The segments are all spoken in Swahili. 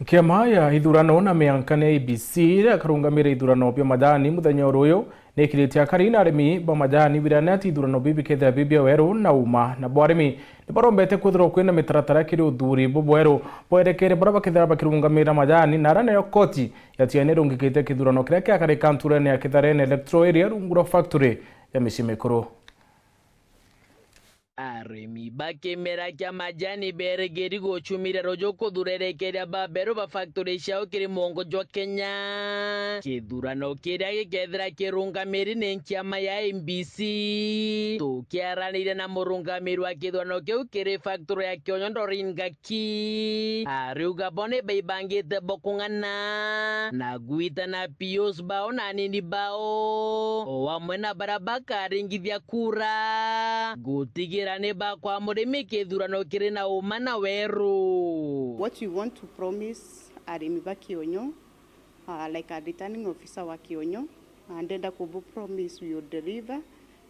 Kiama ya ithurano na miankane IEBC akarungamira ithurano bya madani muthenya uyu nikiritie akari na arimi ba madani birane ati ithurano bibi ketha bibia weru na uma na bwarimi nibarombete kwithirwo kwina mitaratara kiri uthuri bubweru bwerekere bara bakithira bakirungamira madani na rane yo koti yatiane rungikite kithurano kiria kiakari kanturene ya kitharene electoral area rungura factory ya mishimekuru. Arimi bakemera kya majani beregeri gochumira rojo kudurerekeria babero ba factory shao kiri mongo jwa Kenya kithurano kiria gikethira kirungamiri nenkiama ya IEBC tukiaranire na murungamiri wa kithurano kiu kiri factory ya Kionyo Doreen Ngaki ariuga bone beibangite bokung'ana na gwita na Pius bao na nini bao owamwe na barabaka ringithia kura gutigira neba kwa murimi kithurano kiri na uma na weru. What you want to promise arimi ba Kionyo, like a returning officer wa Kionyo, and then kubu promise we will deliver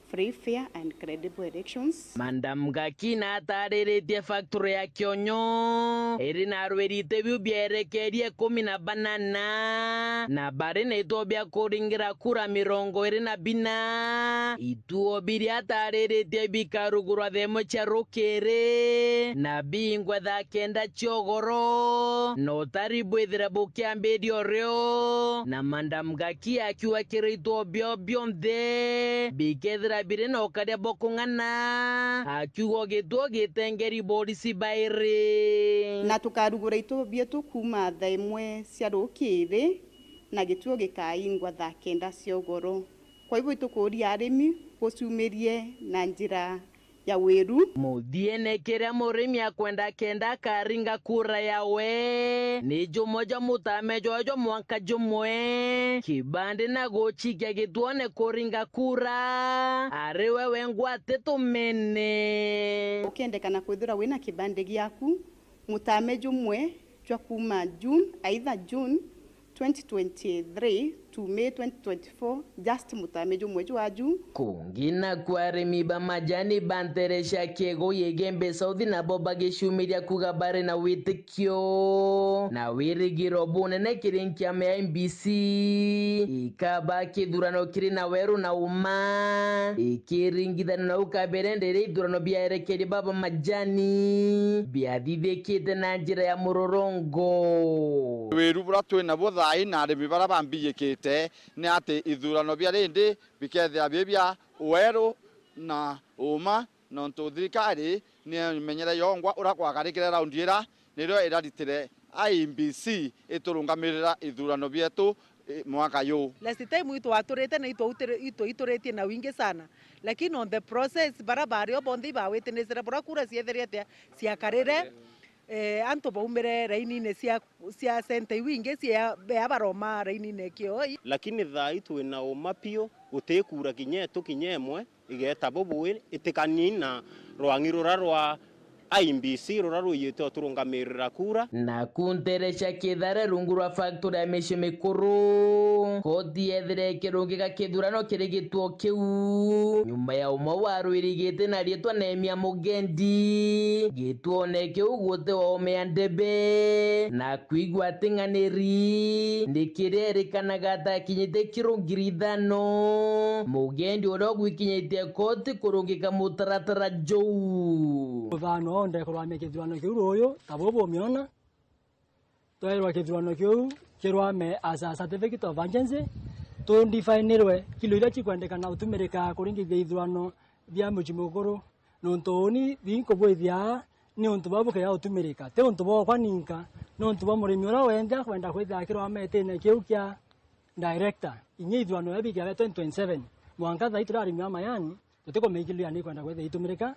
free, fair and credible elections. Madam Ngaki na atarĩrĩtie factory ya Kionyo ĩrĩ na rwerite biu bierekerie 18 na bari na itobia kũringira kura 24 ituo biri atarĩrĩtie bikarugurwa themo cia rũkĩrĩ na bingwe tha kenda ciogoro no taribu ithira bukiambirio rĩo na Madam Ngaki akiuga kĩrĩtwo bio bionthe bikethira bire no karia bokung'ana akiugo gituo gitengeri borisi bairi na tukarugura ito bietu kuma tha imwe cia rukiri na gituo gikaingwa tha kenda ciogoro. Kwa hivyo itukuria arimi gucumirie na njira ya weru muthiene kiria murimi akwenda kenda karinga kura yawe ni jumoja mutame jojo mwanka jumwe kibande na gochikia gituone kuringa kura ariwe wengwate tumene ukendekana kwithira wina kibande giaku mutame jumwe jwa kuma June either June 2023 to May 2024 just mutame jumwe jwa June kungina kwa arimi ba majani banteresha kiego yegembe sauthi na boba geshumiria kugabare na witikio na wirigiro bunene kirinkiame ya IEBC ikaba kithurano kiri na weru na uma ikiringithana na ukaberendere ithurano biaerekeri baba majani biathithikite na njira ya murorongo weru bura twina buthai na arimi bara bambiyikite ni ati ithurano bia rindi bikethira bibia weru na uma no thirikari ni menyere yongwa urakwagarikire raundi ira nirio iraritire IEBC iturungamirira ithurano bietu mwaka yu. Last time itu aturete na iturete na wingi sana, lakini on the process barabara yo bondi ba witnesera bora kura cietheriete ciakarire anto baumire raini-inĩ cia sente wingi cia baroma raini-inĩ kio, lakini thai twina uma pio gutikura kinyetu kinyemwe igeta bubwire itikanina rwangi rura rwa IEBC rura ruyite turungamirira kura na kunteresha kithare rungu rwa factory ya mishimekuru kodi ethire kirungika kithurano kiri gituo kiu nyuma ya umwe wa rwirigite na rietwa Nehemia Mugendi gituone kiu gute wa umea ndebe na kwigwa ating'anĩri nikirerikanaga atakinyite kirungiri ithano Mugendi uria gwikinyitie koti kurungika mutaratara jou thano onde kurwamia kithurano kiu ruyu tabobo miona twairwa kithurano kiu kirwame as a certificate of urgency to defineirwe kilo iria chikwendekana utumirika kuringithia ithurano bia muchimukuru nontoni thinko bwithia ni untu babuke ya utumirika te untu bo kwaninka no untu bo murimi ura wenda kwenda kwithia kirwametene kiu kia director inye ithurano ya bikia 2027 mwanka tha iturarimi wa mayani tutiko mekilia ni kwenda kwithia itumirika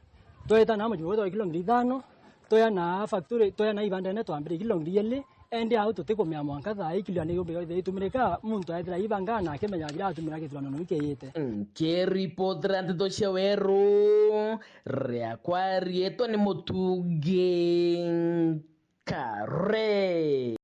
toeta na majugo kilo 5 toya na factory toya na ibandene twambire kilo 2 ende au tutikomea mwanka tha ikilo ni gombe gothe itumirika muntu aithira ibanga na kemenya gira atumira kithurano no ikeyete keri podrant do sheweru ria kwa rieto ni mutuge kare.